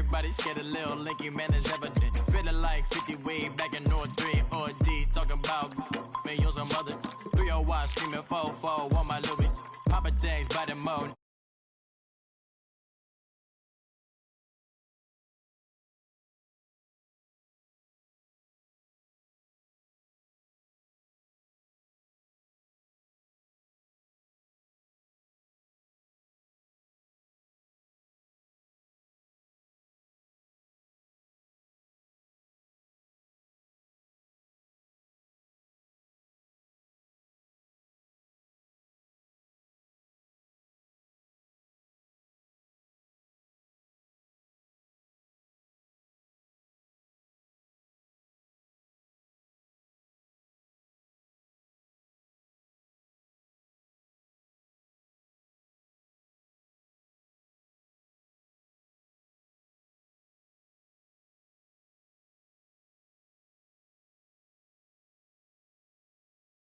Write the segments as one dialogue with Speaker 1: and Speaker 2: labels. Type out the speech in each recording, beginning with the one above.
Speaker 1: Everybody scared a little linky, man, is evident. Feeling like 50 way back in North 3 or D. Talking about me on some other 301 screaming 4-4 on my Louis. Papa tags by the mode.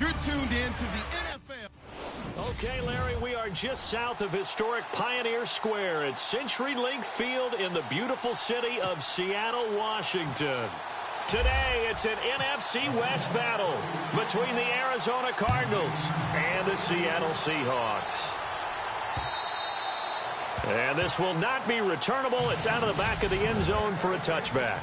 Speaker 2: You're tuned in to the NFL.
Speaker 3: Okay, Larry, we are just south of historic Pioneer Square at CenturyLink Field in the beautiful city of Seattle, Washington. Today, it's an NFC West battle between the Arizona Cardinals and the Seattle Seahawks. And this will not be returnable. It's out of the back of the end zone for a touchback.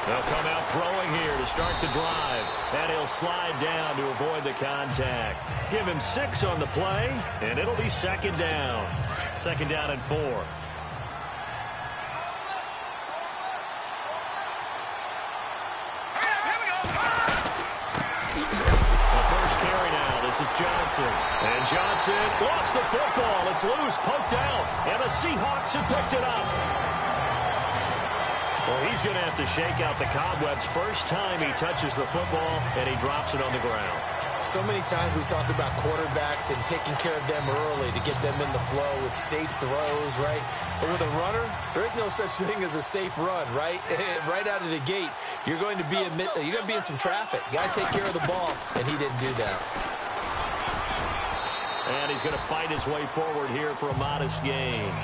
Speaker 3: They'll come out throwing here to start the drive. And he'll slide down to avoid the contact. Give him 6 on the play, and it'll be second down. Second down and 4. The first carry now. This is Johnson. And Johnson lost the football. It's loose, poked out. And the Seahawks have picked it up. Well, he's going to have to shake out the cobwebs first time he touches the football, and he drops it on the ground.
Speaker 4: So many times we talked about quarterbacks and taking care of them early to get them in the flow with safe throws, right? But with a runner, there is no such thing as a safe run, right? Right out of the gate, you're going to be in some traffic. Got to take care of the ball, and he didn't do that.
Speaker 3: And he's going to fight his way forward here for a modest gain.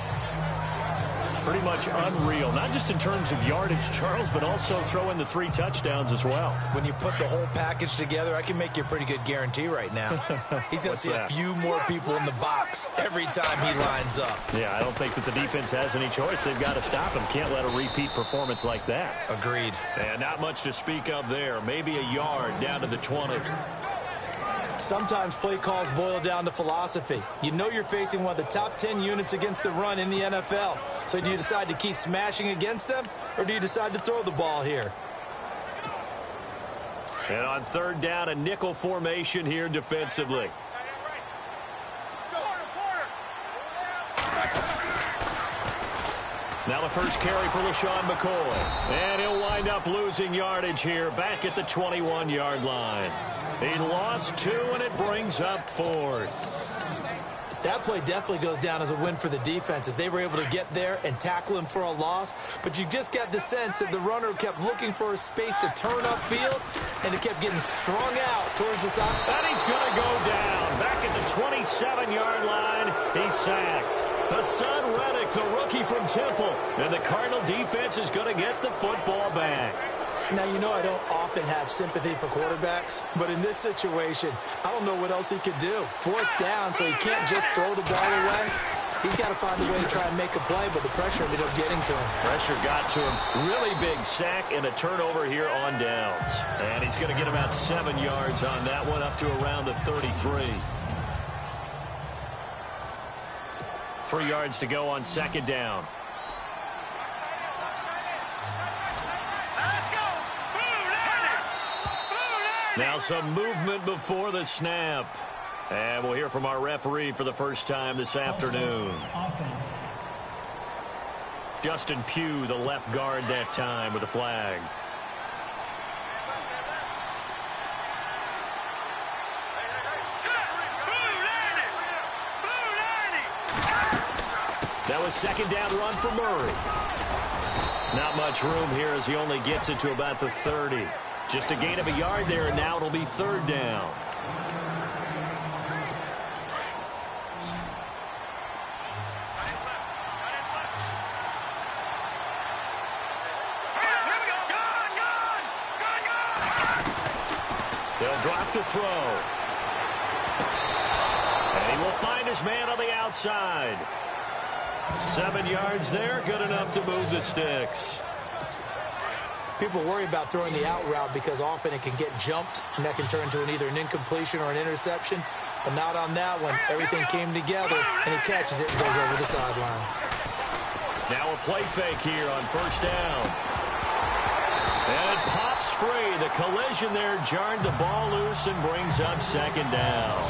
Speaker 3: Pretty much unreal, not just in terms of yardage, Charles, but also throw in the 3 touchdowns as well.
Speaker 4: When you put the whole package together, I can make you a pretty good guarantee right now. He's going to see a few more people in the box every time he lines up.
Speaker 3: Yeah, I don't think that the defense has any choice. They've got to stop him. Can't let a repeat performance like that.
Speaker 4: Agreed.
Speaker 3: And not much to speak of there. Maybe a yard down to the 20.
Speaker 4: Sometimes play calls boil down to philosophy. You know you're facing one of the top 10 units against the run in the NFL. So do you decide to keep smashing against them, or do you decide to throw the ball here?
Speaker 3: And on third down, a nickel formation here defensively. Now the first carry for LaShawn McCoy. And he'll wind up losing yardage here back at the 21-yard line. He lost 2, and it brings up 4th.
Speaker 4: That play definitely goes down as a win for the defense as they were able to get there and tackle him for a loss. But you just got the sense that the runner kept looking for a space to turn upfield, and it kept getting strung out towards the side.
Speaker 3: And he's going to go down. Back at the 27-yard line, he's sacked. Hassan Reddick, the rookie from Temple. And the Cardinal defense is going to get the football back.
Speaker 4: Now, you know I don't often have sympathy for quarterbacks, but in this situation, I don't know what else he could do. 4th down, so he can't just throw the ball away. He's got to find a way to try and make a play, but the pressure ended up getting to him.
Speaker 3: Pressure got to him. Really big sack and a turnover here on downs. And he's going to get about 7 yards on that one, up to around the 33. 3 yards to go on second down. Now some movement before the snap. And we'll hear from our referee for the first time this afternoon.
Speaker 5: Offense.
Speaker 3: Justin Pugh, the left guard that time with the flag. That was second down run for Murray. Not much room here as he only gets it to about the 30. Just a gain of a yard there, and now it'll be third down. They'll drop to throw. And he will find his man on the outside. 7 yards there, good enough to move the sticks.
Speaker 4: People worry about throwing the out route because often it can get jumped, and that can turn into either an incompletion or an interception. But not on that one. Everything came together, and he catches it and goes over the sideline.
Speaker 3: Now a play fake here on first down. And it pops free. The collision there jarred the ball loose and brings up second down.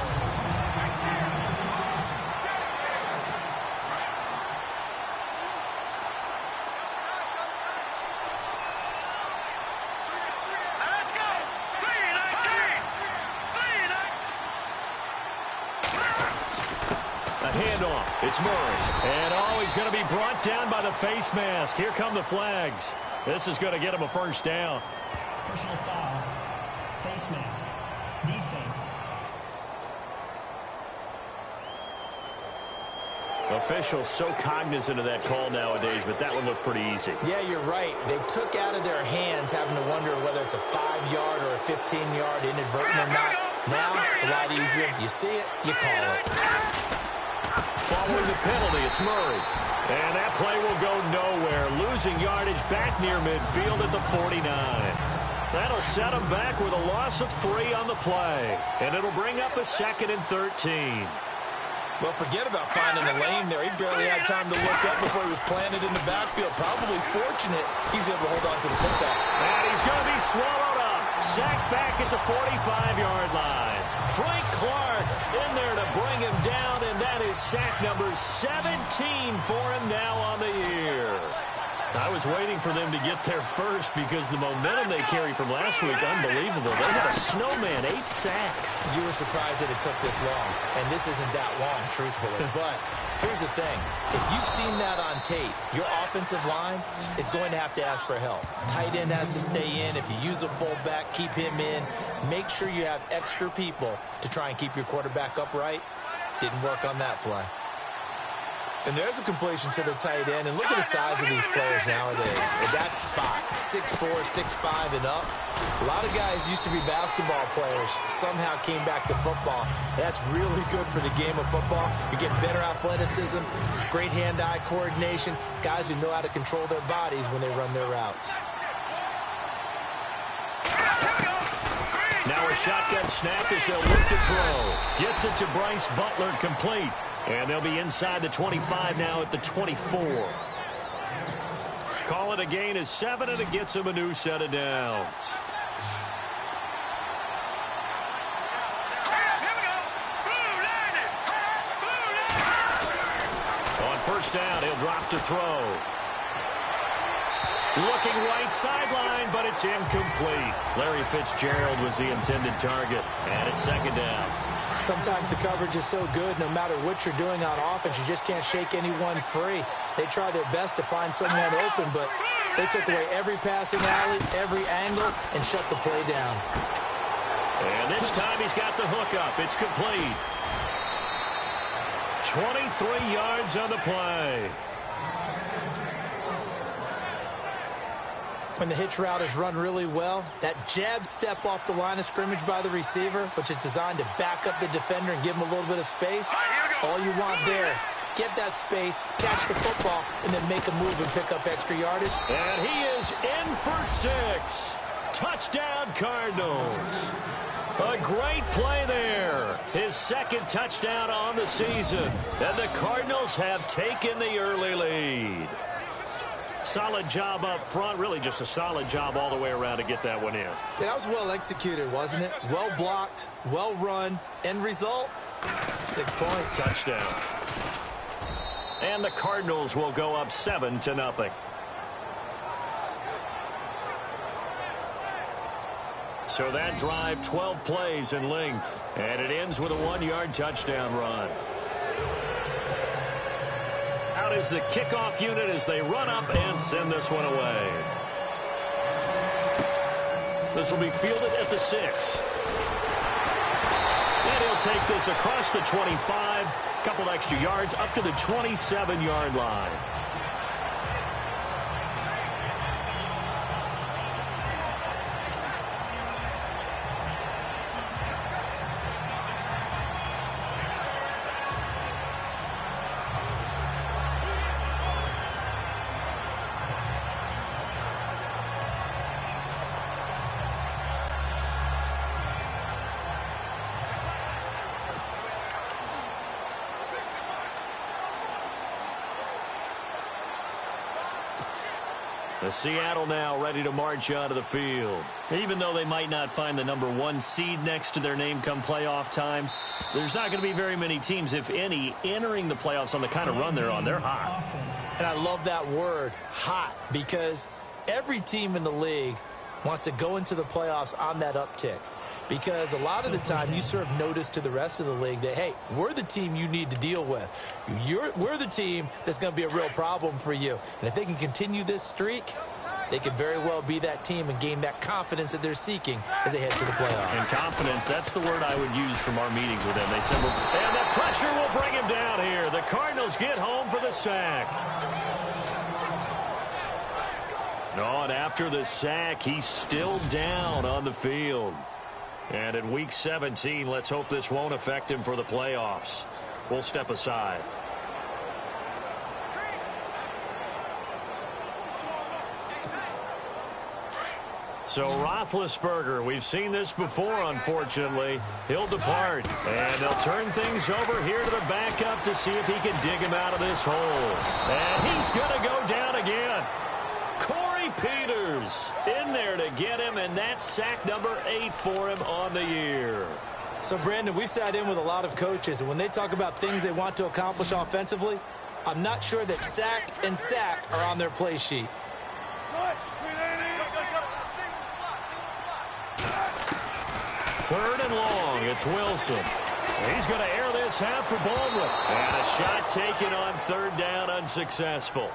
Speaker 3: It's Murray. And he's going to be brought down by the face mask. Here come the flags. This is going to get him a first down.
Speaker 5: Personal foul. Face mask. Defense.
Speaker 3: Officials so cognizant of that call nowadays, but that one looked pretty easy.
Speaker 4: Yeah, you're right. They took out of their hands having to wonder whether it's a 5-yard or a 15-yard inadvertent or not. Now it's a lot easier. You see it, you call it.
Speaker 3: Following the penalty, it's Murray. And that play will go nowhere. Losing yardage back near midfield at the 49. That'll set him back with a loss of 3 on the play. And it'll bring up a 2nd and 13.
Speaker 4: Well, forget about finding a lane there. He barely had time to look up before he was planted in the backfield. Probably fortunate he's able to hold on to the football.
Speaker 3: And he's going to be swallowed up. Sacked back at the 45-yard line. Frank Clark in there to bring him down, and that is sack number 17 for him now on the year. I was waiting for them to get there first because the momentum they carry from last week, unbelievable. They had a snowman, 8 sacks.
Speaker 4: You were surprised that it took this long, and this isn't that long, truthfully. But here's the thing. If you've seen that on tape, your offensive line is going to have to ask for help. Tight end has to stay in. If you use a fullback, keep him in. Make sure you have extra people to try and keep your quarterback upright. Didn't work on that play. And there's a completion to the tight end. And look at the size of these players nowadays. At that spot, 6'4", 6'5", and up. A lot of guys used to be basketball players, somehow came back to football. That's really good for the game of football. You get better athleticism, great hand-eye coordination, guys who know how to control their bodies when they run their routes.
Speaker 3: Now a shotgun snap as they'll look to throw. Gets it to Bryce Butler, complete. And they'll be inside the 25 now at the 24. Call it a gain of 7, and it gets him a new set of downs. On first down, he'll drop to throw. Looking right sideline, but it's incomplete. Larry Fitzgerald was the intended target, and it's second down.
Speaker 4: Sometimes the coverage is so good, no matter what you're doing on offense, you just can't shake anyone free. They try their best to find someone open, but they took away every passing alley, every angle, and shut the play down.
Speaker 3: And this time he's got the hook up. It's complete. 23 yards on the play.
Speaker 4: When the hitch route is run really well, that jab step off the line of scrimmage by the receiver, which is designed to back up the defender and give him a little bit of space, all you want there, get that space, catch the football, and then make a move and pick up extra yardage.
Speaker 3: And he is in for 6. Touchdown, Cardinals. A great play there. His 2nd touchdown on the season. And the Cardinals have taken the early lead. Solid job up front. Really just a solid job all the way around to get that one in.
Speaker 4: Yeah, that was well executed, wasn't it? Well blocked, well run. End result, 6 points.
Speaker 3: Touchdown. And the Cardinals will go up 7-0. So that drive, 12 plays in length. And it ends with a 1-yard touchdown run. Out is the kickoff unit as they run up and send this one away. This will be fielded at the 6. And he'll take this across the 25. Couple extra yards up to the 27-yard line. The Seattle now ready to march onto the field. Even though they might not find the #1 seed next to their name come playoff time, there's not going to be very many teams, if any, entering the playoffs on the kind of run they're on. They're hot.
Speaker 4: And I love that word, hot, because every team in the league wants to go into the playoffs on that uptick. Because a lot of the time you serve notice to the rest of the league that, hey, we're the team you need to deal with. We're the team that's going to be a real problem for you. And if they can continue this streak, they could very well be that team and gain that confidence that they're seeking as they head to the playoffs.
Speaker 3: And confidence, that's the word I would use from our meetings with them. They said, and the pressure will bring him down here. The Cardinals get home for the sack. No, and after the sack, he's still down on the field. And in Week 17, let's hope this won't affect him for the playoffs. We'll step aside. So Roethlisberger, we've seen this before, unfortunately. He'll depart, and they'll turn things over here to the backup to see if he can dig him out of this hole. And he's going to go down again. Peters in there to get him, and that's sack #8 for him on the year.
Speaker 4: So, Brandon, we sat in with a lot of coaches, and when they talk about things they want to accomplish offensively, I'm not sure that sack and sack are on their play sheet.
Speaker 3: Third and long. It's Wilson. He's going to air this out for Baldwin. And a shot taken on third down, unsuccessful.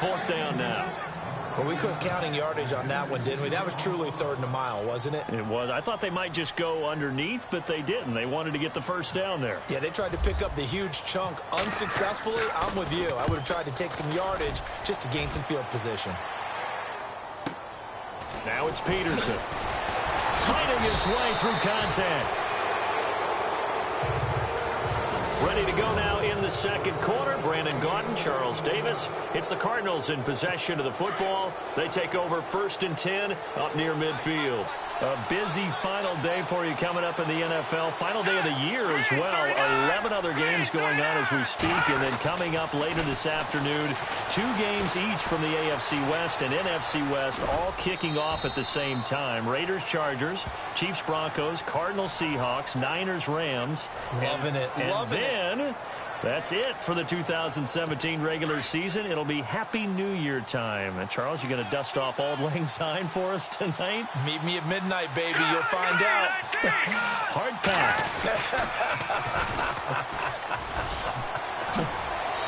Speaker 3: Fourth down now.
Speaker 4: Well, we quit counting yardage on that one, didn't we? That was truly 3rd and a mile, wasn't it?
Speaker 3: It was. I thought they might just go underneath, but they didn't. They wanted to get the first down there.
Speaker 4: Yeah, they tried to pick up the huge chunk unsuccessfully. I'm with you. I would have tried to take some yardage just to gain some field position.
Speaker 3: Now it's Peterson. Fighting his way through contact. Ready to go now in the second quarter. Brandon Gaudin, Charles Davis. It's the Cardinals in possession of the football. They take over 1st and 10 up near midfield. A busy final day for you coming up in the NFL. Final day of the year as well. 11 other games going on as we speak. And then coming up later this afternoon, 2 games each from the AFC West and NFC West, all kicking off at the same time. Raiders, Chargers, Chiefs, Broncos, Cardinals, Seahawks, Niners, Rams.
Speaker 4: Loving it. Loving it.
Speaker 3: And that's it for the 2017 regular season. It'll be Happy New Year time. And Charles, you going to dust off Auld Lang Syne for us tonight?
Speaker 4: Meet me at midnight, baby. You'll find out.
Speaker 3: Hard pass.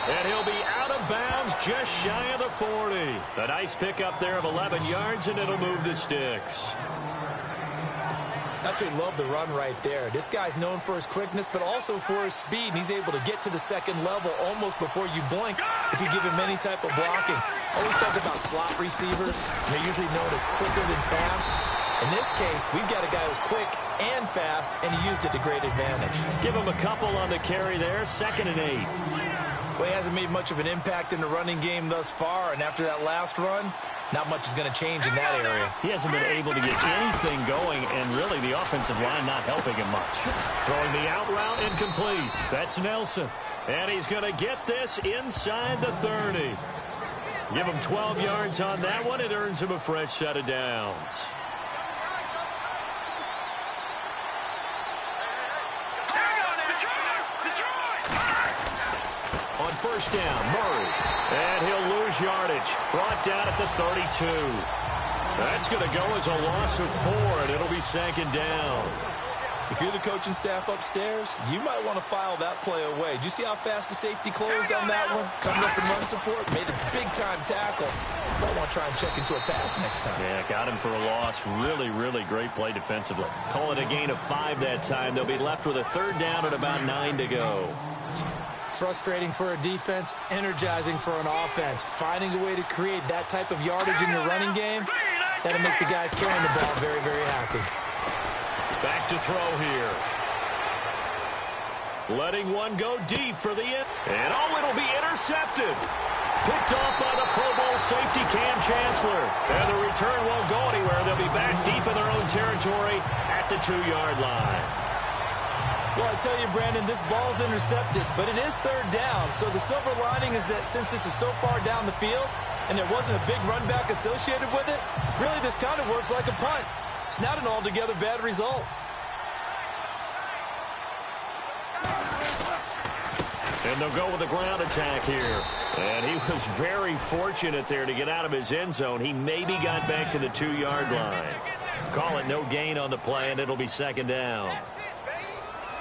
Speaker 3: And he'll be out of bounds just shy of the 40. A nice pickup there of 11 yards, and it'll move the sticks.
Speaker 4: Actually love the run right there. This guy's known for his quickness, but also for his speed. He's able to get to the second level almost before you blink if you give him any type of blocking. I always talk about slot receivers. They're usually known as quicker than fast. In this case, we've got a guy who's quick and fast, and he used it to great advantage.
Speaker 3: Give him a couple on the carry there. 2nd and 8.
Speaker 4: Well, he hasn't made much of an impact in the running game thus far, and after that last run, not much is going to change in that area.
Speaker 3: He hasn't been able to get anything going, and really the offensive line not helping him much. Throwing the out route incomplete. That's Nelson. And he's going to get this inside the 30. Give him 12 yards on that one. It earns him a fresh set of downs. On first down, Murray. And he'll lose yardage. Brought down at the 32. That's going to go as a loss of 4, and it'll be second down.
Speaker 4: If you're the coaching staff upstairs, you might want to file that play away. Do you see how fast the safety closed on that one? Coming up in run support, made a big-time tackle. Might want to try and check into a pass next time.
Speaker 3: Yeah, got him for a loss. Really, really great play defensively. Call it a gain of 5 that time. They'll be left with a third down and about 9 to go.
Speaker 4: Frustrating for a defense, energizing for an offense. Finding a way to create that type of yardage in your running game, that'll make the guys carrying the ball very, very happy.
Speaker 3: Back to throw here. Letting one go deep for the end. And it'll be intercepted. Picked off by the Pro Bowl safety Cam Chancellor. And the return won't go anywhere. They'll be back deep in their own territory at the 2-yard line.
Speaker 4: Well, I tell you, Brandon, this ball's intercepted, but it is third down. So the silver lining is that since this is so far down the field and there wasn't a big run back associated with it, really this kind of works like a punt. It's not an altogether bad result.
Speaker 3: And they'll go with a ground attack here. And he was very fortunate there to get out of his end zone. He maybe got back to the 2-yard line. Call it no gain on the play, and it'll be second down.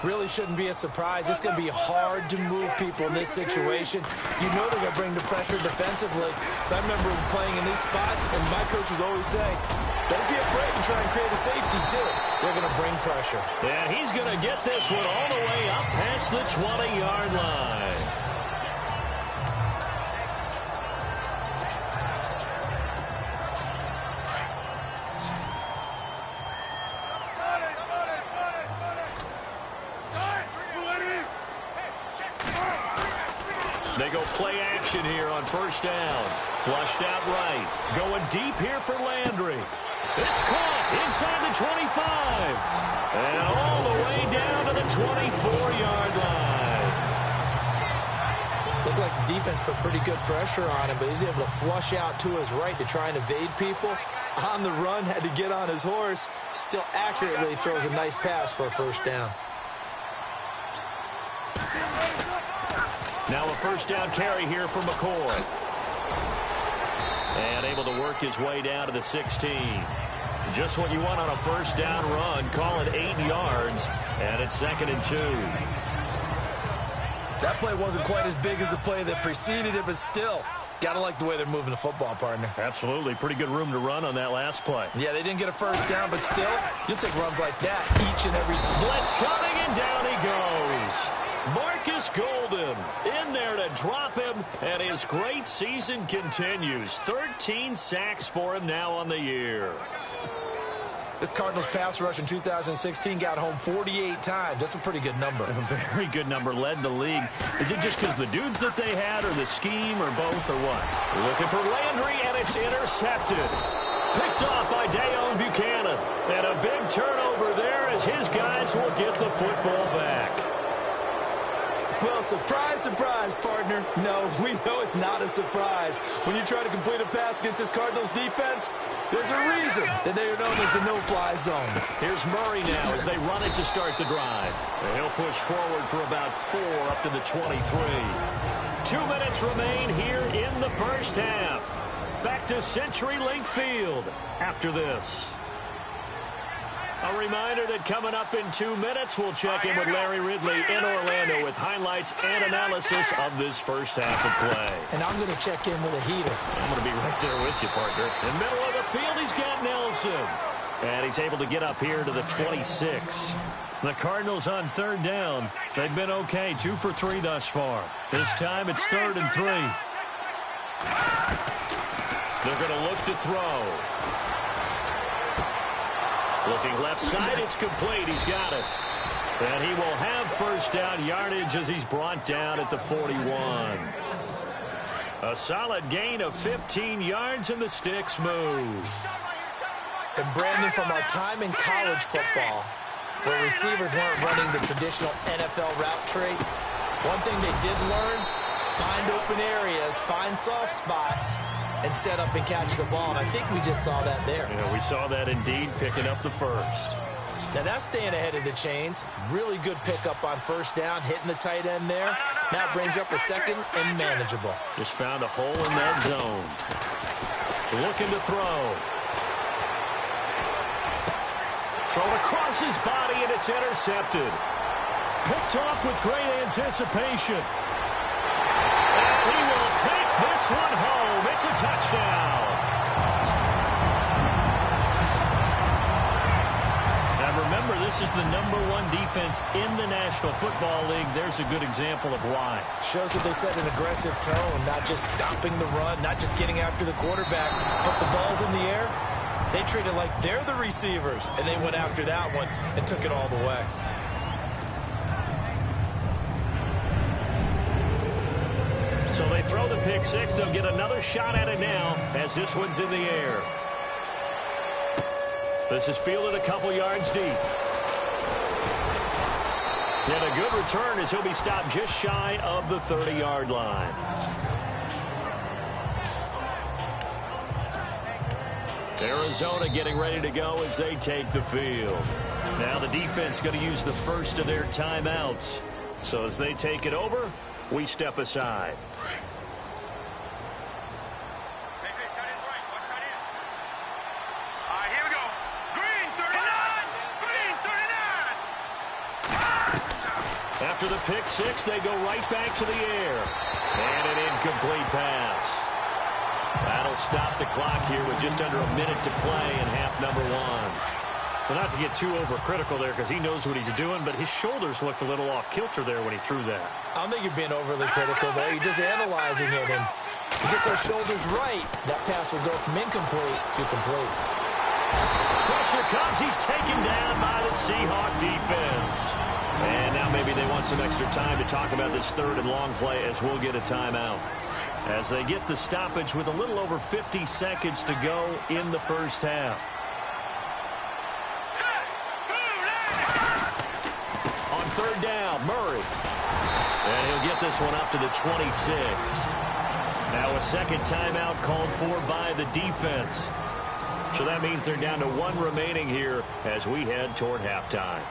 Speaker 4: Really shouldn't be a surprise. It's going to be hard to move people in this situation. You know they're going to bring the pressure defensively. So I remember playing in these spots, and my coach was always saying, don't be afraid to try and create a safety, too. They're going to bring pressure.
Speaker 3: Yeah, he's going to get this one all the way up past the 20-yard line. They go play action here on first down. Flushed out right. Going deep here for Landry. It's caught inside the 25. And all the way down to the 24-yard line.
Speaker 4: Looked like the defense put pretty good pressure on him, but he's able to flush out to his right to try and evade people. On the run, had to get on his horse. Still accurately throws a nice pass for a first down.
Speaker 3: Now a first down carry here for McCoy. And able to work his way down to the 16. Just what you want on a first down run. Call it 8 yards. And it's 2nd and 2.
Speaker 4: That play wasn't quite as big as the play that preceded it, but still, gotta like the way they're moving the football, partner.
Speaker 3: Absolutely. Pretty good room to run on that last play.
Speaker 4: Yeah, they didn't get a first down, but still, you'll take runs like that each and every.
Speaker 3: Blitz coming, and down he goes. Marcus Golden in there to drop him, and his great season continues. 13 sacks for him now on the year.
Speaker 4: This Cardinals pass rush in 2016 got home 48 times. That's a pretty good number.
Speaker 3: A very good number, led the league. Is it just because the dudes that they had, or the scheme, or both, or what? Looking for Landry, and it's intercepted. Picked off by Dayon Buchanan. And a big turnover there as his guys will get the football back.
Speaker 4: Well, surprise, surprise, partner. No, we know it's not a surprise. When you try to complete a pass against this Cardinals defense, there's a reason that they are known as the no-fly zone.
Speaker 3: Here's Murray now as they run it to start the drive. And he'll push forward for about 4 up to the 23. 2 minutes remain here in the first half. Back to CenturyLink Field after this. A reminder that coming up in 2 minutes, we'll check in with Larry Ridley in Orlando with highlights and analysis of this first half of play.
Speaker 4: And I'm going to check in with a heater.
Speaker 3: I'm going to be right there with you, partner. In the middle of the field, he's got Nelson. And he's able to get up here to the 26. The Cardinals on third down. They've been okay, 2 for 3 thus far. This time it's 3rd and 3. They're going to look to throw. Looking left side, it's complete. He's got it. And he will have first down yardage as he's brought down at the 41. A solid gain of 15 yards, and the sticks move.
Speaker 4: And Brandon, from our time in college football, where receivers weren't running the traditional NFL route tree, one thing they did learn, find open areas, find soft spots, and set up and catch the ball. And I think we just saw that there.
Speaker 3: Yeah, we saw that indeed, picking up the first.
Speaker 4: Now that's staying ahead of the chains. Really good pickup on first down, hitting the tight end there. Now brings up a second and manageable.
Speaker 3: Just found a hole in that zone. Looking to throw. Thrown across his body, and it's intercepted. Picked off with great anticipation. And he will take this one home. It's a touchdown. Now remember, this is the #1 defense in the National Football League. There's a good example of why.
Speaker 4: Shows that they set an aggressive tone, not just stopping the run, not just getting after the quarterback, but the ball's in the air. They treat it like they're the receivers, and they went after that one and took it all the way.
Speaker 3: So they throw the pick six. They'll get another shot at it now as this one's in the air. This is fielded a couple yards deep. And a good return as he'll be stopped just shy of the 30-yard line. Arizona getting ready to go as they take the field. Now the defense going to use the first of their timeouts. So as they take it over, we step aside.
Speaker 6: Here we go. Green 39. Green 39.
Speaker 3: After the pick six, they go right back to the air. And an incomplete pass. That'll stop the clock here with just under a minute to play in half number one. Well, not to get too overcritical there because he knows what he's doing, but his shoulders looked a little off kilter there when he threw that.
Speaker 4: I don't think you're being overly critical there. You're just analyzing it, and if he gets those shoulders right, that pass will go from incomplete to complete.
Speaker 3: Pressure comes. He's taken down by the Seahawk defense. And now maybe they want some extra time to talk about this third and long play as we'll get a timeout. As they get the stoppage with a little over 50 seconds to go in the first half. On third down, Murray. And he'll get this one up to the 26. Now a second timeout called for by the defense. So that means they're down to one remaining here as we head toward halftime.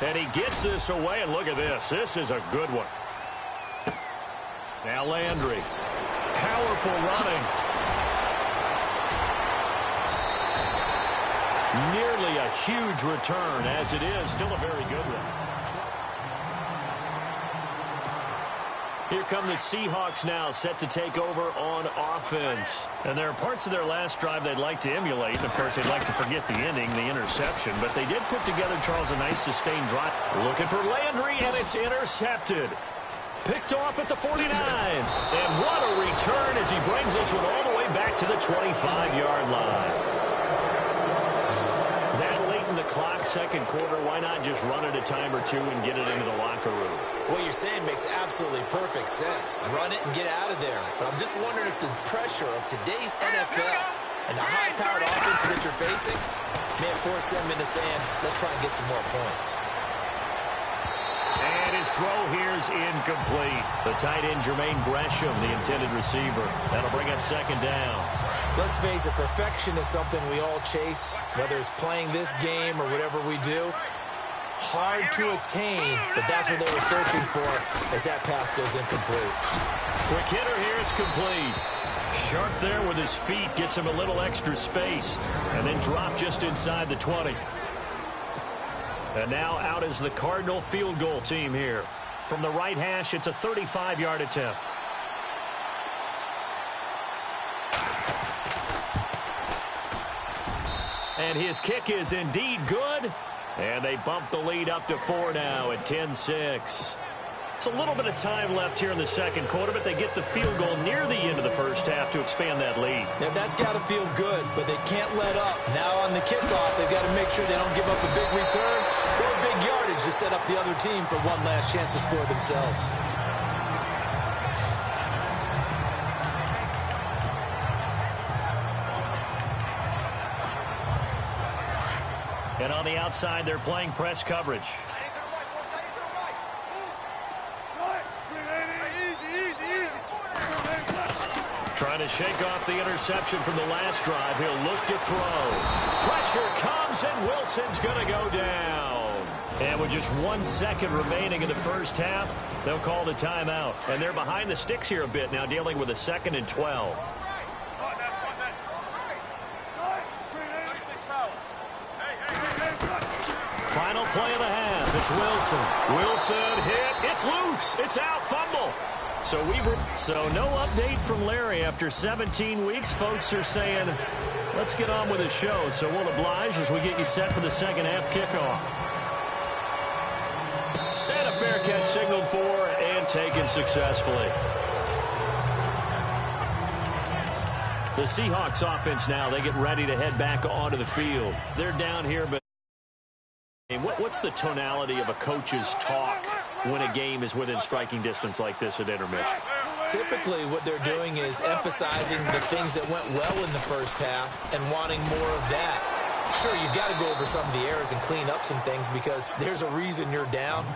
Speaker 3: And he gets this away, and look at this. This is a good one. Now Landry. Powerful running. Nearly a huge return, as it is. Still a very good one. Here come the Seahawks now, set to take over on offense. And there are parts of their last drive they'd like to emulate. And, of course, they'd like to forget the ending, the interception. But they did put together, Charles, a nice sustained drive. Looking for Landry, and it's intercepted. Picked off at the 49. And what a return as he brings this one all the way back to the 25-yard line. That late in the clock, second quarter, why not just run it a time or two and get it into the locker room?
Speaker 4: What you're saying makes absolutely perfect sense. Run it and get out of there. But I'm just wondering if the pressure of today's NFL and the high-powered offenses that you're facing may have forced them into saying, let's try and get some more points.
Speaker 3: And his throw here is incomplete. The tight end, Jermaine Gresham, the intended receiver. That'll bring up second down.
Speaker 4: Let's face it, perfection is something we all chase, whether it's playing this game or whatever we do. Hard to attain, but that's what they were searching for as that pass goes incomplete.
Speaker 3: Quick hitter here, it's complete. Sharp there with his feet, gets him a little extra space, and then drop just inside the 20. And now out is the Cardinal field goal team here. From the right hash, it's a 35-yard attempt. And his kick is indeed good. And they bump the lead up to 4 now at 10-6. It's a little bit of time left here in the second quarter, but they get the field goal near the end of the first half to expand that lead.
Speaker 4: Now, that's got to feel good, but they can't let up. Now on the kickoff, they've got to make sure they don't give up a big return or big yardage to set up the other team for one last chance to score themselves.
Speaker 3: And on the outside, they're playing press coverage. Trying to shake off the interception from the last drive. He'll look to throw. Pressure comes, and Wilson's going to go down. And with just 1 second remaining in the first half, they'll call the timeout. And they're behind the sticks here a bit now, dealing with a 2nd and 12. Final play of the half. It's Wilson. Wilson hit. It's loose. It's out. Fumble. So no update from Larry after 17 weeks. Folks are saying, let's get on with the show. So we'll oblige as we get you set for the second half kickoff. And a fair catch signaled for and taken successfully. The Seahawks offense now, they get ready to head back onto the field. They're down here, but what's the tonality of a coach's talk when a game is within striking distance like this at intermission?
Speaker 4: Typically, what they're doing is emphasizing the things that went well in the first half and wanting more of that. Sure, you've got to go over some of the errors and clean up some things because there's a reason you're down.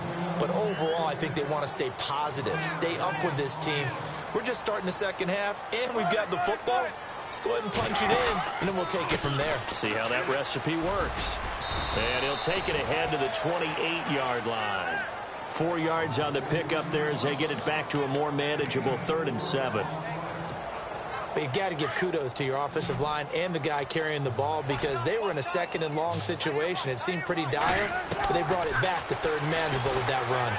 Speaker 4: But overall, I think they want to stay positive, stay up with this team. We're just starting the second half, and we've got the football. Let's go ahead and punch it in, and then we'll take it from there.
Speaker 3: See how that recipe works. And he'll take it ahead to the 28-yard line. 4 yards on the pickup there as they get it back to a more manageable 3rd and 7.
Speaker 4: But you've got to give kudos to your offensive line and the guy carrying the ball because they were in a 2nd and long situation. It seemed pretty dire, but they brought it back to 3rd and manageable with that run.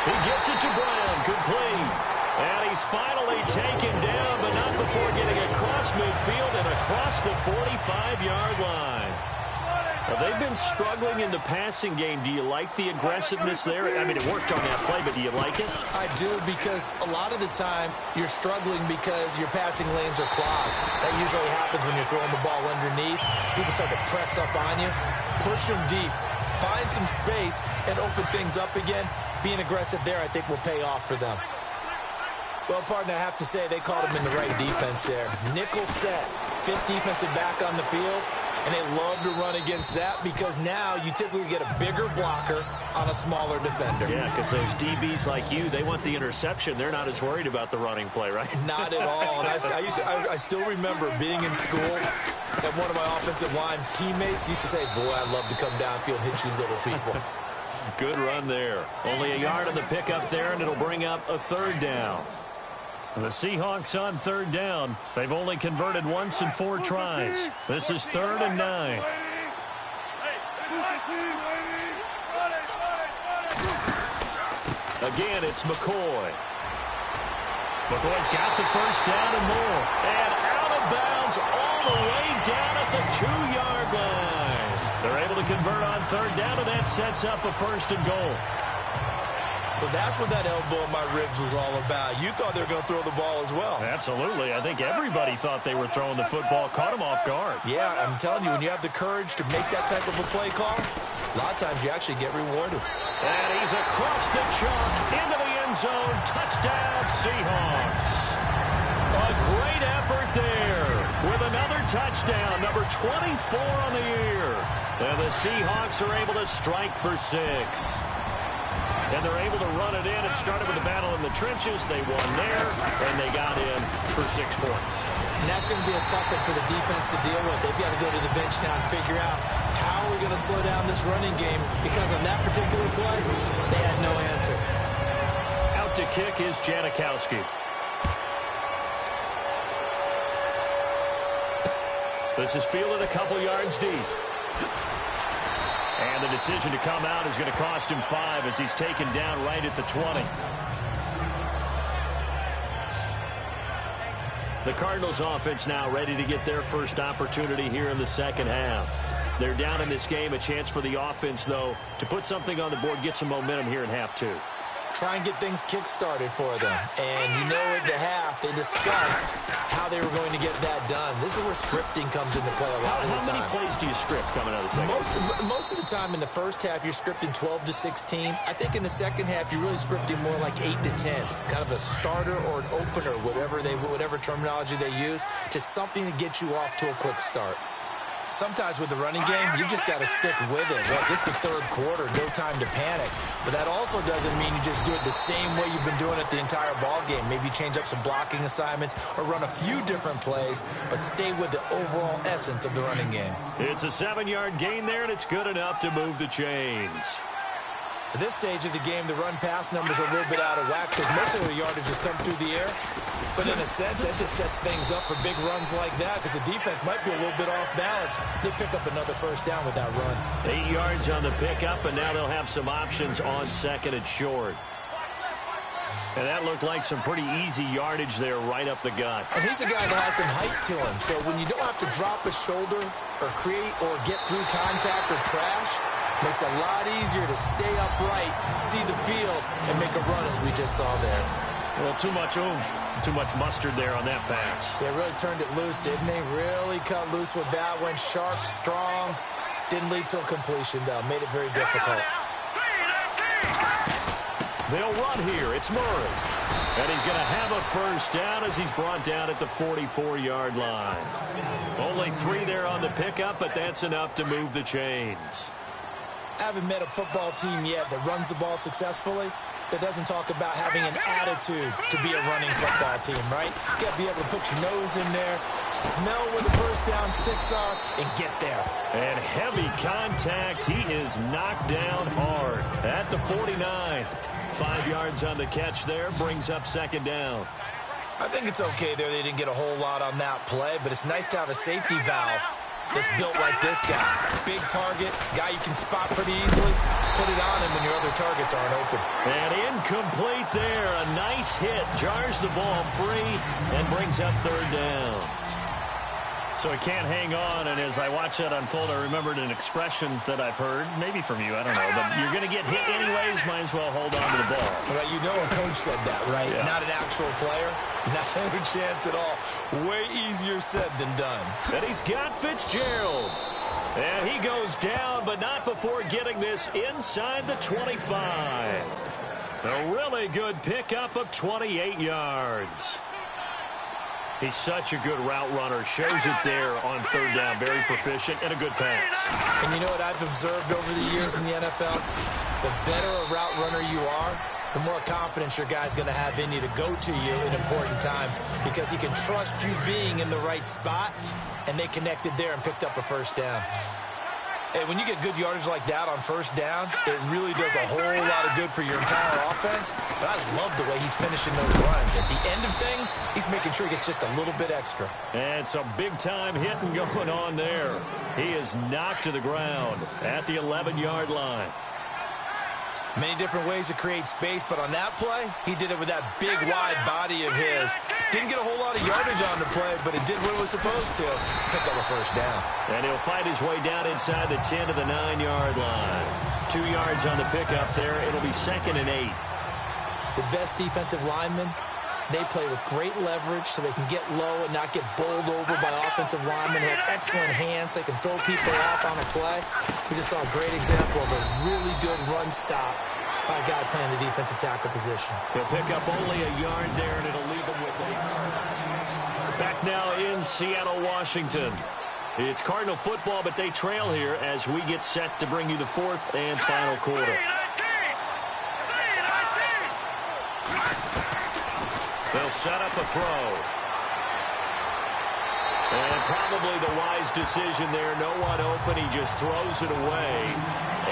Speaker 3: He gets it to Brown, complete. And he's finally taken down, but not before getting across midfield and across the 45-yard line. Well, they've been struggling in the passing game. Do you like the aggressiveness there? I mean, it worked on that play, but do you like it?
Speaker 4: I do, because a lot of the time you're struggling because your passing lanes are clogged. That usually happens when you're throwing the ball underneath. People start to press up on you, push them deep, find some space, and open things up again. Being aggressive there, I think, will pay off for them. Well, partner, I have to say they called him in the right defense there. Nickel set, 5th defensive back on the field, and they love to run against that because now you typically get a bigger blocker on a smaller defender.
Speaker 3: Yeah, because those DBs like you, they want the interception. They're not as worried about the running play, right?
Speaker 4: Not at all. And I still remember being in school, and one of my offensive line teammates used to say, boy, I'd love to come downfield and hit you little people.
Speaker 3: Good run there. Only a yard on the pickup there, and it'll bring up a 3rd down. The Seahawks on 3rd down. They've only converted once in 4 tries. This is 3rd and 9. Again, it's McCoy. McCoy's got the first down and more. And out of bounds all the way down at the 2-yard line. They're able to convert on 3rd down, and that sets up a 1st and goal.
Speaker 4: So that's what that elbow in my ribs was all about. You thought they were going to throw the ball as well.
Speaker 3: Absolutely. I think everybody thought they were throwing the football, caught them off guard.
Speaker 4: Yeah, I'm telling you, when you have the courage to make that type of a play call, a lot of times you actually get rewarded.
Speaker 3: And he's across the chalk into the end zone. Touchdown, Seahawks. A great effort there with another touchdown, number 24 on the year. And the Seahawks are able to strike for 6. And they're able to run it in. It started with a battle in the trenches. They won there, and they got in for 6 points.
Speaker 4: And that's going to be a tough one for the defense to deal with. They've got to go to the bench now and figure out how are we going to slow down this running game, because on that particular play, they had no answer.
Speaker 3: Out to kick is Janikowski. This is fielded a couple yards deep. And the decision to come out is going to cost him 5 as he's taken down right at the 20. The Cardinals offense now ready to get their first opportunity here in the second half. They're down in this game. A chance for the offense, though, to put something on the board, get some momentum here in half 2.
Speaker 4: Try and get things kick-started for them. And you know at the half, they discussed how they were going to get that done. This is where scripting comes into play a lot of the time.
Speaker 3: How many plays do you script coming out of the second?
Speaker 4: Most of the time in the first half, you're scripting 12 to 16. I think in the second half, you're really scripting more like 8 to 10. Kind of a starter or an opener, whatever terminology they use. Just something to get you off to a quick start. Sometimes with the running game, you just got to stick with it. Look, it's the third quarter, no time to panic. But that also doesn't mean you just do it the same way you've been doing it the entire ball game. Maybe change up some blocking assignments or run a few different plays, but stay with the overall essence of the running game.
Speaker 3: It's a 7-yard gain there, and it's good enough to move the chains.
Speaker 4: At this stage of the game, the run-pass numbers are a little bit out of whack because most of the yardage has come through the air. But in a sense, that just sets things up for big runs like that because the defense might be a little bit off balance. They pick up another first down with that run.
Speaker 3: 8 yards on the pickup, and now they'll have some options on second and short. And that looked like some pretty easy yardage there right up the gut.
Speaker 4: And he's a guy that has some height to him. So when you don't have to drop a shoulder or create or get through contact or trash, makes it a lot easier to stay upright, see the field, and make a run as we just saw there.
Speaker 3: Well, too much oomph, too much mustard there on that pass.
Speaker 4: They really turned it loose, didn't they? Really cut loose with that one. Sharp, strong. Didn't lead to a completion, though. Made it very difficult.
Speaker 3: They'll run here. It's Murray. And he's going to have a first down as he's brought down at the 44-yard line. Only 3 there on the pickup, but that's enough to move the chains.
Speaker 4: I haven't met a football team yet that runs the ball successfully that doesn't talk about having an attitude to be a running football team, right? You got to be able to put your nose in there, smell where the first down sticks are, and get there.
Speaker 3: And heavy contact. He is knocked down hard at the 49. 5 yards on the catch there, brings up second down.
Speaker 4: I think it's okay there. They didn't get a whole lot on that play, but it's nice to have a safety valve that's built like this guy. Big target, guy you can spot pretty easily. Put it on him when your other targets aren't open.
Speaker 3: And incomplete there. A nice hit. Jars the ball free and brings up third down. So he can't hang on, and as I watch that unfold, I remembered an expression that I've heard, maybe from you, I don't know, but you're going to get hit anyways, might as well hold on to the ball.
Speaker 4: Well, you know a coach said that, right?
Speaker 3: Yeah.
Speaker 4: Not an actual player. Not a chance at all. Way easier said than done.
Speaker 3: And he's got Fitzgerald. And he goes down, but not before getting this inside the 25. A really good pickup of 28 yards. He's such a good route runner. Shows it there on third down. Very proficient and a good pass.
Speaker 4: And you know what I've observed over the years in the NFL? The better a route runner you are, the more confidence your guy's going to have in you to go to you in important times because he can trust you being in the right spot, and they connected there and picked up a first down. Hey, when you get good yardage like that on first downs, it really does a whole lot of good for your entire offense. But I love the way he's finishing those runs. At the end of things, he's making sure he gets just a little bit extra.
Speaker 3: And some big-time hitting going on there. He is knocked to the ground at the 11-yard line.
Speaker 4: Many different ways to create space, but on that play, he did it with that big, wide body of his. Didn't get a whole lot of yardage on the play, but it did what it was supposed to. Pick up a first down.
Speaker 3: And he'll fight his way down inside the 10 to the 9-yard line. 2 yards on the pickup there. It'll be 2nd and 8.
Speaker 4: The best defensive linemen, they play with great leverage so they can get low and not get bowled over by offensive linemen. They have excellent hands. They can throw people off on a play. We just saw a great example of a really good run stop by a guy playing the defensive tackle position.
Speaker 3: He'll pick up only a yard there, and it'll leave him with 8. Back now in Seattle, Washington. It's Cardinal football, but they trail here as we get set to bring you the 4th and final quarter. They'll set up a throw. And probably the wise decision there. No one open. He just throws it away.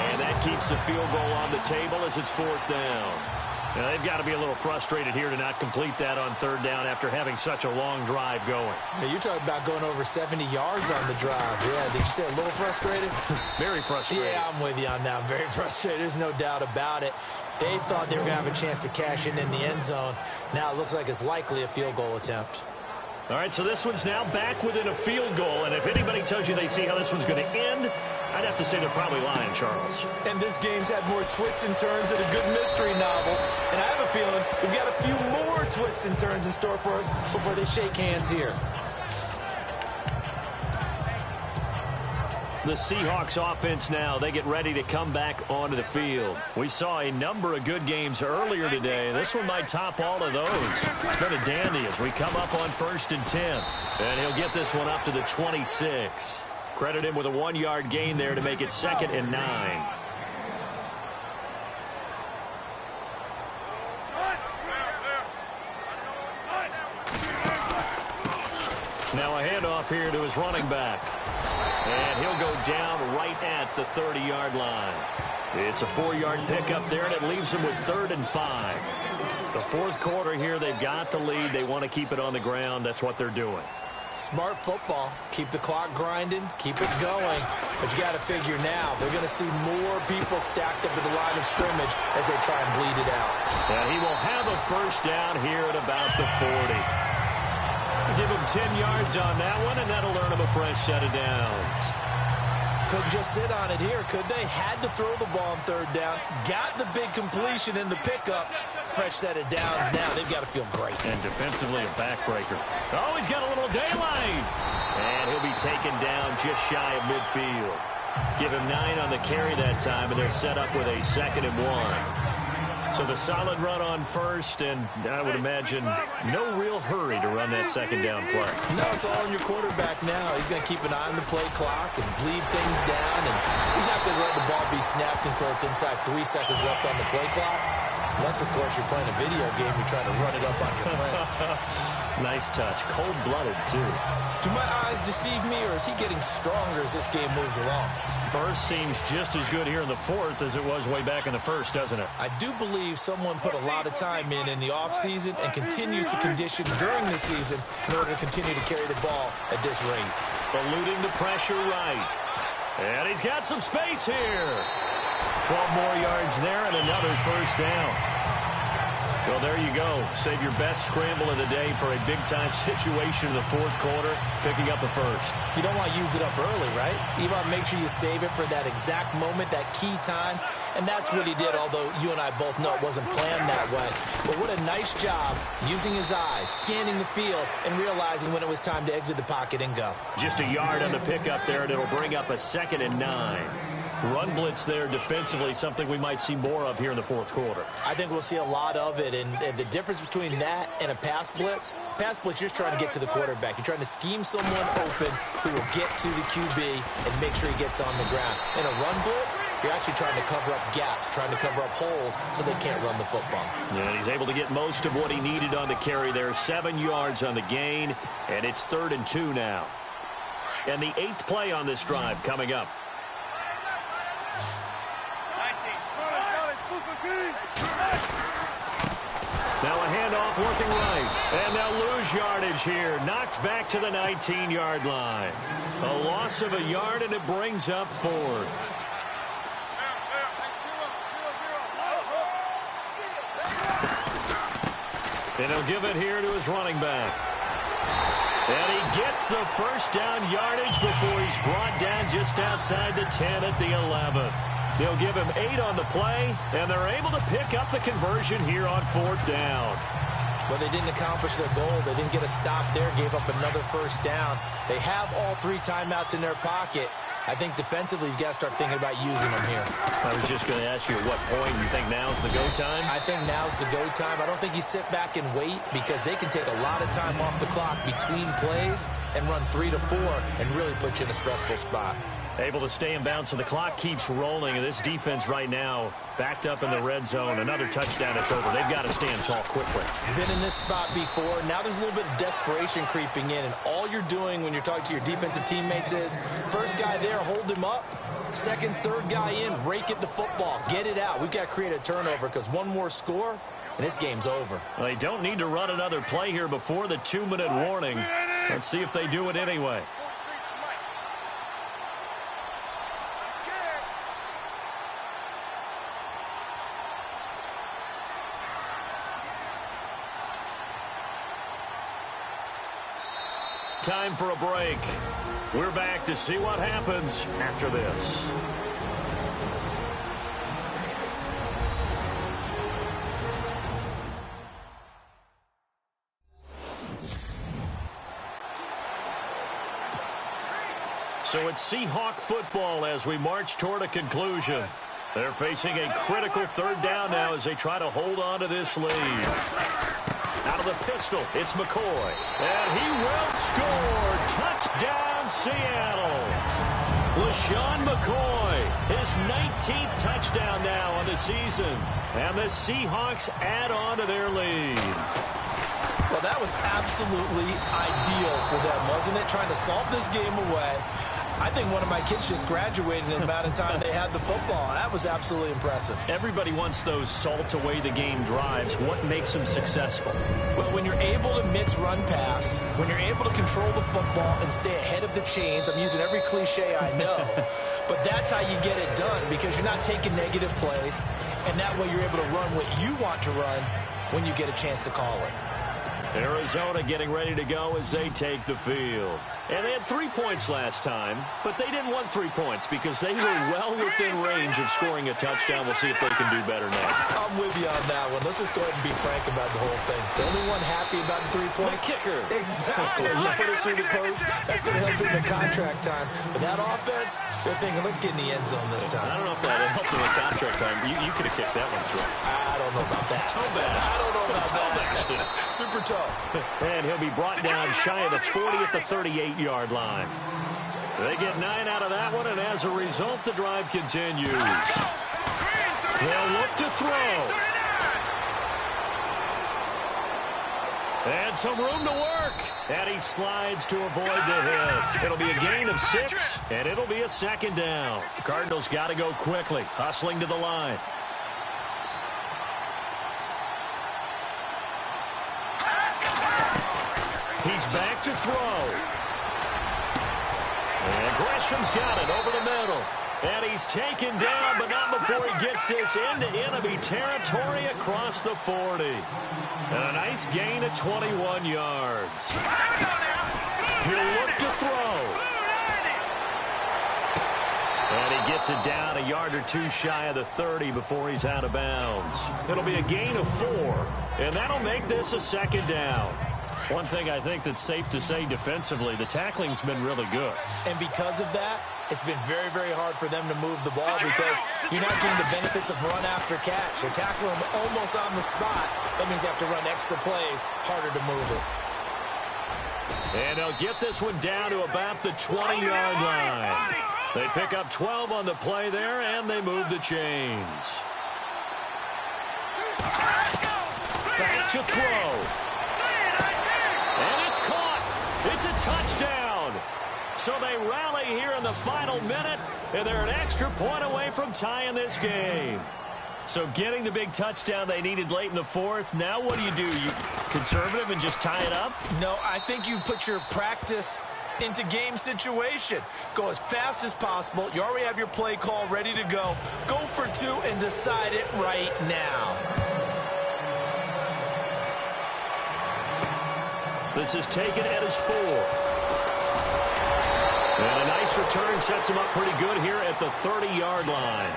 Speaker 3: And that keeps the field goal on the table as it's 4th down. Now, they've got to be a little frustrated here to not complete that on 3rd down after having such a long drive going.
Speaker 4: Now, you're talking about going over 70 yards on the drive. Yeah, did you say a little frustrated?
Speaker 3: Very frustrated.
Speaker 4: Yeah, I'm with you on that. Very frustrated. There's no doubt about it. They thought they were going to have a chance to cash in the end zone. Now it looks like it's likely a field goal attempt.
Speaker 3: All right, so this one's now back within a field goal. And if anybody tells you they see how this one's going to end, I'd have to say they're probably lying, Charles.
Speaker 4: And this game's had more twists and turns than a good mystery novel. And I have a feeling we've got a few more twists and turns in store for us before they shake hands here.
Speaker 3: The Seahawks offense now, they get ready to come back onto the field. We saw a number of good games earlier today. This one might top all of those. It's been a dandy as we come up on 1st and 10. And he'll get this one up to the 26. Credit him with a 1-yard gain there to make it 2nd and 9. Now a handoff here to his running back. And he'll go down right at the 30-yard line. It's a 4-yard pickup there, and it leaves him with 3rd and 5. The fourth quarter here, they've got the lead. They want to keep it on the ground. That's what they're doing.
Speaker 4: Smart football. Keep the clock grinding. Keep it going. But you got to figure now, they're going to see more people stacked up at the line of scrimmage as they try and bleed it out.
Speaker 3: And he will have a first down here at about the 40. Give him 10 yards on that one, and that'll earn him a fresh set of downs.
Speaker 4: Couldn't just sit on it here, could they? Had to throw the ball on 3rd down. Got the big completion in the pickup. Fresh set of downs now. They've got to feel great.
Speaker 3: And defensively, a backbreaker. Oh, he's got a little daylight. And he'll be taken down just shy of midfield. Give him 9 on the carry that time, and they're set up with a 2nd and 1. So the solid run on first, and I would imagine no real hurry to run that 2nd down play.
Speaker 4: No, it's all on your quarterback now. He's going to keep an eye on the play clock and bleed things down, and he's not going to let the ball be snapped until it's inside 3 seconds left on the play clock. Unless, of course, you're playing a video game, you're trying to run it up on your friend.
Speaker 3: Nice touch. Cold-blooded, too.
Speaker 4: Do my eyes deceive me, or is he getting stronger as this game moves along?
Speaker 3: Burst seems just as good here in the 4th as it was way back in the 1st, doesn't it?
Speaker 4: I do believe someone put a lot of time in the offseason and continues to condition during the season in order to continue to carry the ball at this rate.
Speaker 3: Eluding the pressure right. And he's got some space here. 12 more yards there and another first down. Well, there you go. Save your best scramble of the day for a big-time situation in the 4th quarter, picking up the first.
Speaker 4: You don't want to use it up early, right? You want to make sure you save it for that exact moment, that key time. And that's what he did, although you and I both know it wasn't planned that way. But what a nice job using his eyes, scanning the field, and realizing when it was time to exit the pocket and go.
Speaker 3: Just a yard on the pickup there, and it'll bring up a 2nd and 9. Run blitz there defensively, something we might see more of here in the 4th quarter.
Speaker 4: I think we'll see a lot of it, and the difference between that and a pass blitz, you're just trying to get to the quarterback. You're trying to scheme someone open who will get to the QB and make sure he gets on the ground. In a run blitz, you're actually trying to cover up gaps, trying to cover up holes so they can't run the football.
Speaker 3: Yeah, he's able to get most of what he needed on the carry there. 7 yards on the gain, and it's 3rd and 2 now. And the 8th play on this drive coming up. Now a handoff working right. And they'll lose yardage here. Knocked back to the 19-yard line. A loss of a yard, and it brings up 4th. And he'll give it here to his running back. And he gets the first down yardage before he's brought down just outside the 10 at the 11. They'll give him 8 on the play, and they're able to pick up the conversion here on 4th down.
Speaker 4: Well, they didn't accomplish their goal. They didn't get a stop there, gave up another first down. They have all 3 timeouts in their pocket. I think defensively, you've got to start thinking about using them here.
Speaker 3: I was just going to ask you at what point you think now's the go time?
Speaker 4: I think now's the go time. I don't think you sit back and wait because they can take a lot of time off the clock between plays and run 3 to 4 and really put you in a stressful spot.
Speaker 3: Able to stay in bounds, so the clock keeps rolling. And this defense right now backed up in the red zone. Another touchdown, it's over. They've got to stand tall quickly.
Speaker 4: Been in this spot before. Now there's a little bit of desperation creeping in. And all you're doing when you're talking to your defensive teammates is, first guy there, hold him up. Second, third guy in, rake at the football. Get it out. We've got to create a turnover because one more score, and this game's over.
Speaker 3: Well, they don't need to run another play here before the 2-minute warning. Let's see if they do it anyway. Time for a break. We're back to see what happens after this. So it's Seahawk football as we march toward a conclusion. They're facing a critical 3rd down now as they try to hold on to this lead. Out of the pistol, it's McCoy. And he will score. Touchdown, Seattle. LaShawn McCoy, his 19th touchdown now on the season. And the Seahawks add on to their lead.
Speaker 4: Well, that was absolutely ideal for them, wasn't it? Trying to salt this game away. I think one of my kids just graduated in the amount of time they had the football. That was absolutely impressive.
Speaker 3: Everybody wants those salt-away-the-game drives. What makes them successful?
Speaker 4: Well, when you're able to mix run-pass, when you're able to control the football and stay ahead of the chains, I'm using every cliche I know, but that's how you get it done because you're not taking negative plays, and that way you're able to run what you want to run when you get a chance to call it.
Speaker 3: Arizona getting ready to go as they take the field. And they had 3 points last time, but they didn't want 3 points because they were well within range of scoring a touchdown. We'll see if they can do better now.
Speaker 4: I'm with you on that one. Let's just go ahead and be frank about the whole thing. The only one happy about the 3-point?
Speaker 3: The kicker.
Speaker 4: Exactly. You put it through the post, that's going to help in the contract time. But that offense, they're thinking, let's get in the end zone this time.
Speaker 3: I don't know if that helped in the contract time. You could have kicked that one through.
Speaker 4: I don't know about that.
Speaker 3: Toe bash.
Speaker 4: I don't know about
Speaker 3: toe
Speaker 4: that. Super toe.
Speaker 3: And he'll be brought down shy of the 40 at the 38-yard line. They get 9 out of that one, and as a result, the drive continues. They'll look to throw. And some room to work. And he slides to avoid the hit. It'll be a gain of 6, and it'll be a 2nd down. The Cardinals got to go quickly, hustling to the line. He's back to throw. And Gresham's got it over the middle. And he's taken down, but not before he gets this into enemy territory across the 40. And a nice gain of 21 yards. He'll look to throw. And he gets it down a yard or two shy of the 30 before he's out of bounds. It'll be a gain of 4. And that'll make this a 2nd down. One thing I think that's safe to say defensively, the tackling's been really good. And because of that, it's been very, very hard for them to move the ball because you're not getting the benefits of run after catch. They're tackling them almost on the spot. That means you have to run extra plays, harder to move it. And they'll get this one down to about the 20-yard line. They pick up 12 on the play there, and they move the chains. Back to throw. And it's caught. It's a touchdown. So they rally here in the final minute, and they're an extra point away from tying this game. So getting the big touchdown they needed late in the 4th. Now what do? You conservative and just tie it up? No, I think you put your practice into game situation. Go as fast as possible. You already have your play call ready to go. Go for 2 and decide it right now. This is taken at his 4. And a nice return sets him up pretty good here at the 30-yard line.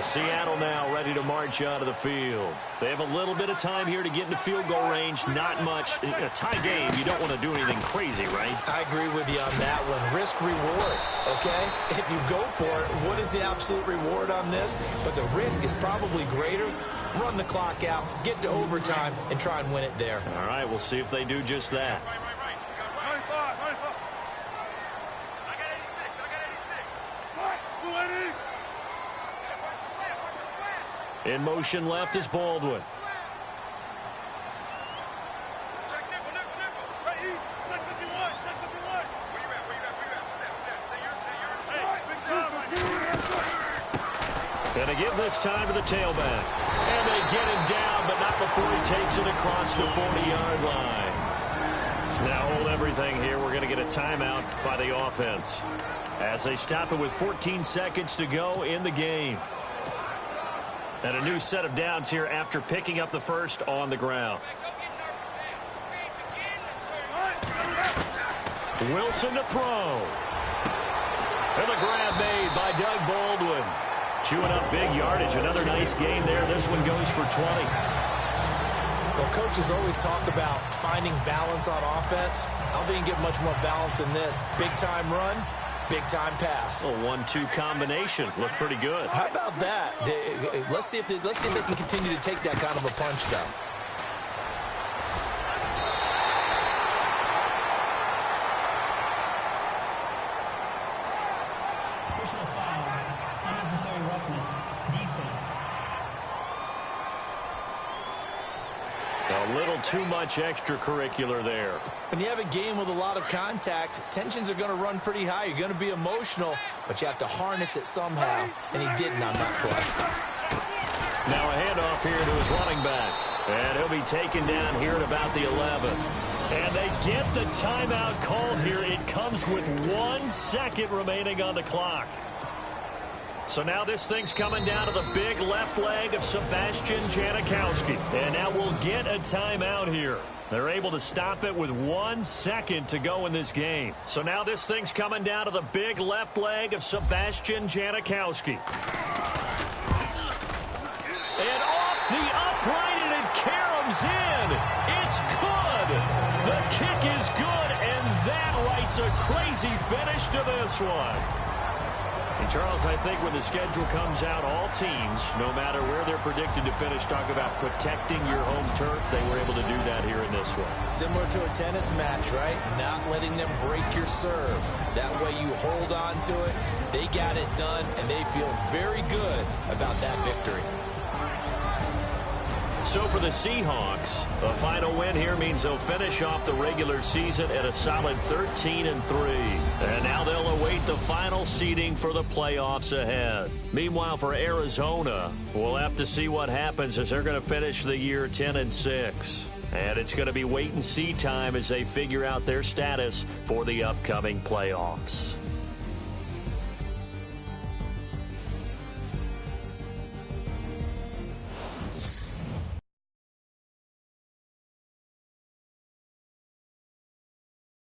Speaker 3: Seattle now ready to march out of the field. They have a little bit of time here to get into field goal range. Not much. In a tie game, you don't want to do anything crazy, right? I agree with you on that one. Risk reward, okay? If you go for it, what is the absolute reward on this? But the risk is probably greater. Run the clock out, get to overtime, and try and win it there. All right, we'll see if they do just that. In motion left is Baldwin. Gonna give this time to the tailback. And they get him down, but not before he takes it across the 40-yard line. Now hold everything here. We're going to get a timeout by the offense as they stop it with 14 seconds to go in the game. And a new set of downs here after picking up the first on the ground. Wilson to throw. And the grab made by Doug Baldwin. Chewing up big yardage. Another nice gain there. This one goes for 20. Well, coaches always talk about finding balance on offense. I don't think you can get much more balance than this. Big-time run. Big-time pass. A 1-2 combination. Looked pretty good. How about that? Let's see if they can continue to take that kind of a punch, though. A little too much extracurricular there.
Speaker 4: When you have a game with a lot of contact, tensions are going to run pretty high. You're going to be emotional, but you have to harness it somehow, and he didn't on that play.
Speaker 3: Now a handoff here to his running back, and he'll be taken down here at about the 11. And they get the timeout called here. It comes with 1 second remaining on the clock. So now this thing's coming down to the big left leg of Sebastian Janikowski. And now we'll get a timeout here. They're able to stop it with 1 second to go in this game. So now this thing's coming down to the big left leg of Sebastian Janikowski. And off the upright, and it caroms in. It's good. The kick is good, and that writes a crazy finish to this one. And Charles, I think when the schedule comes out, all teams, no matter where they're predicted to finish, talk about protecting your home turf. They were able to do that here in this one.
Speaker 4: Similar to a tennis match, right? Not letting them break your serve. That way you hold on to it. They got it done, and they feel very good about that victory.
Speaker 3: So for the Seahawks, a final win here means they'll finish off the regular season at a solid 13-3. And now they'll await the final seeding for the playoffs ahead. Meanwhile, for Arizona, we'll have to see what happens as they're going to finish the year 10-6. And it's going to be wait-and-see time as they figure out their status for the upcoming playoffs.